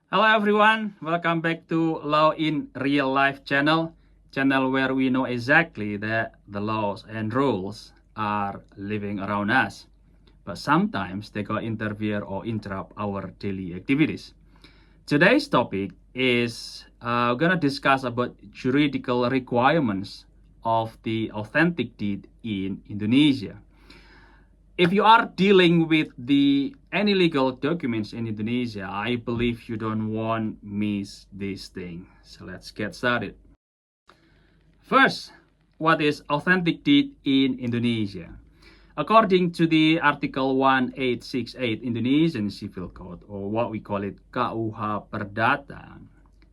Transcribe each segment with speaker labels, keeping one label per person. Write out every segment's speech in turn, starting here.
Speaker 1: Hello everyone, welcome back to Law in Real Life channel where we know exactly that the laws and rules are living around us, but sometimes they can interfere or interrupt our daily activities. Today's topic is gonna discuss about juridical requirements of the authentic deed in Indonesia. If you are dealing with the any legal documents in Indonesia, I believe you don't want miss this thing. So let's get started. First, what is authentic deed in Indonesia? According to the Article 1868 Indonesian Civil Code, or what we call it KUH Perdata,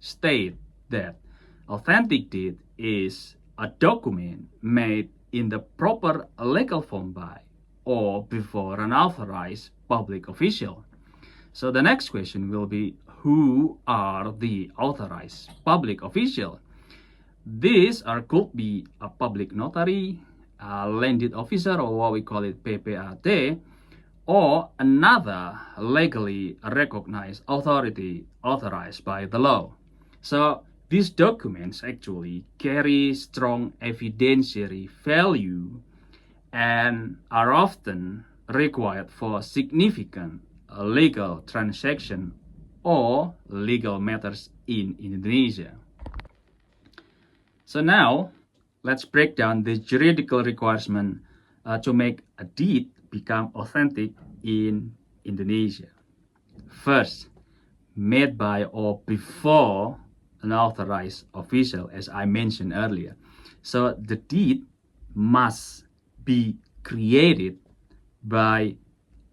Speaker 1: state that authentic deed is a document made in the proper legal form by or before an authorized public official. So the next question will be, who are the authorized public official? These could be a public notary, a landed officer, or what we call it PPAT, or another legally recognized authority authorized by the law. So these documents actually carry strong evidentiary value and are often required for significant legal transaction or legal matters in Indonesia. So now, let's break down the juridical requirement to make a deed become authentic in Indonesia. First, made by or before an authorized official, as I mentioned earlier. So the deed must be created by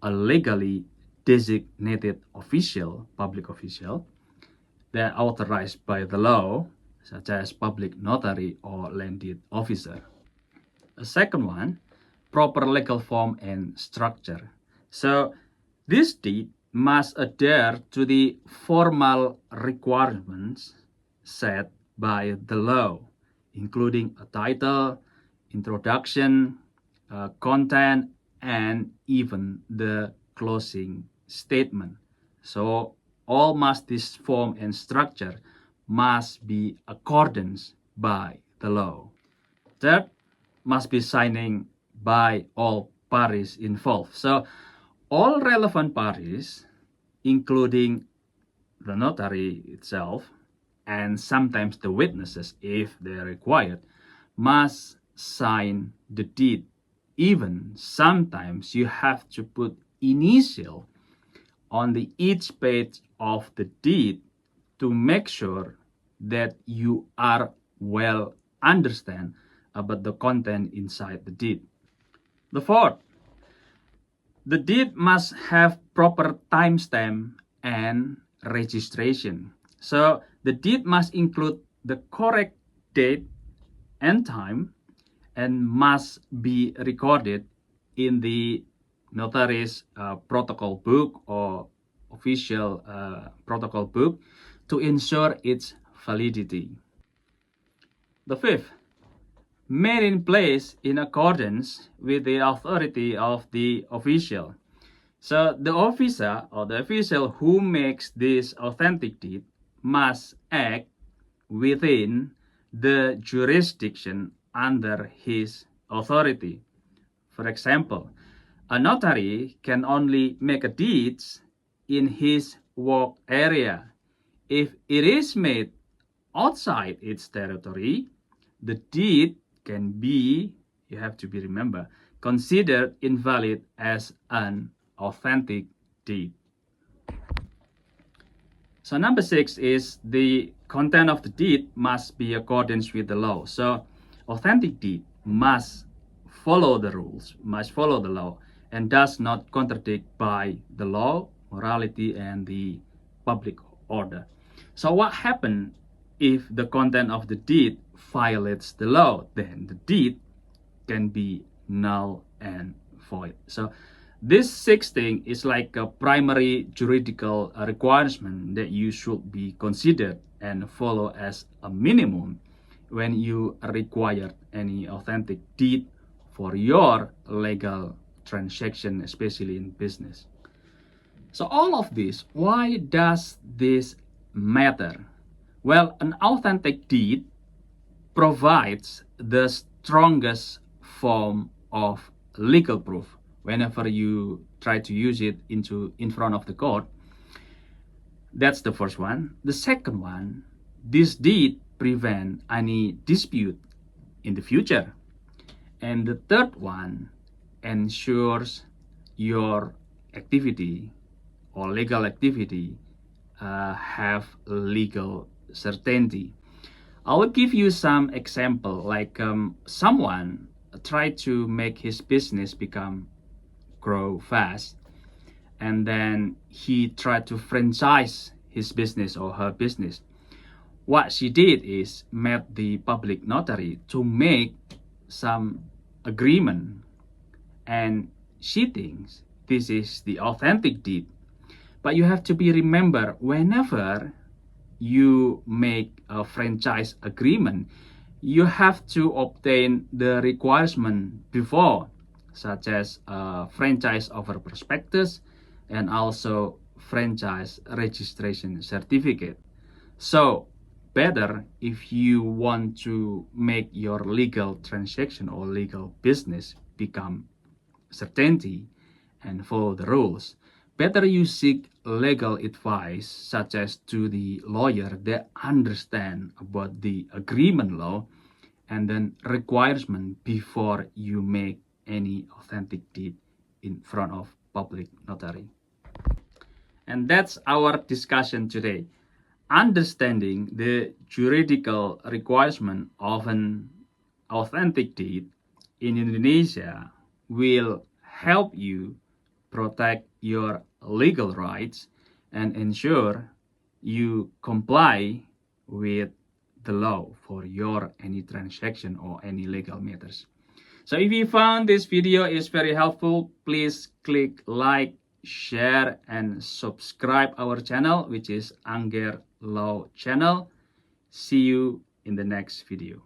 Speaker 1: a legally designated official, public official, that authorized by the law, such as public notary or landed officer. The second one, proper legal form and structure. So this deed must adhere to the formal requirements set by the law, including a title, introduction, content, and even the closing statement. So all must this form and structure must be accordance by the law. Third, must be signing by all parties involved. So all relevant parties, including the notary itself, and sometimes the witnesses if they are required, must sign the deed. Even sometimes you have to put initial on the each page of the deed to make sure that you are well understand about the content inside the deed. The fourth, the deed must have proper timestamp and registration. So the deed must include the correct date and time and must be recorded in the notary's protocol book or official protocol book to ensure its validity. The fifth, made in place in accordance with the authority of the official. So the officer or the official who makes this authentic deed must act within the jurisdiction under his authority. For example, a notary can only make a deed in his work area. If it is made outside its territory, the deed can be, you have to be remember, considered invalid as an authentic deed. So number 6 is the content of the deed must be accordance with the law. So authentic deed must follow the rules, must follow the law, and does not contradict by the law, morality, and the public order. So what happens if the content of the deed violates the law? Then the deed can be null and void. So this sixth thing is like a primary juridical requirement that you should be considered and follow as a minimum when you require any authentic deed for your legal transaction, especially in business. So all of this, why does this matter? Well, an authentic deed provides the strongest form of legal proof whenever you try to use it in front of the court. That's the first one. The second one, this deed prevent any dispute in the future. And the third one ensures your activity or legal activity have legal certainty. I will give you some example, like someone tried to make his business grow fast, and then he tried to franchise his business or her business. What she did is met the public notary to make some agreement, and she thinks this is the authentic deed. But you have to be remember, whenever you make a franchise agreement, you have to obtain the requirement before, such as a franchise offer prospectus and also franchise registration certificate. So better, if you want to make your legal transaction or legal business become certainty and follow the rules, better you seek legal advice, such as to the lawyer that understand about the agreement law and then requirement before you make any authentic deed in front of public notary. And that's our discussion today. Understanding the juridical requirement of an authentic deed in Indonesia will help you protect your legal rights and ensure you comply with the law for your any transaction or any legal matters. So if you found this video is very helpful, please click like, share, and subscribe our channel, which is Angger Law Channel. See you in the next video.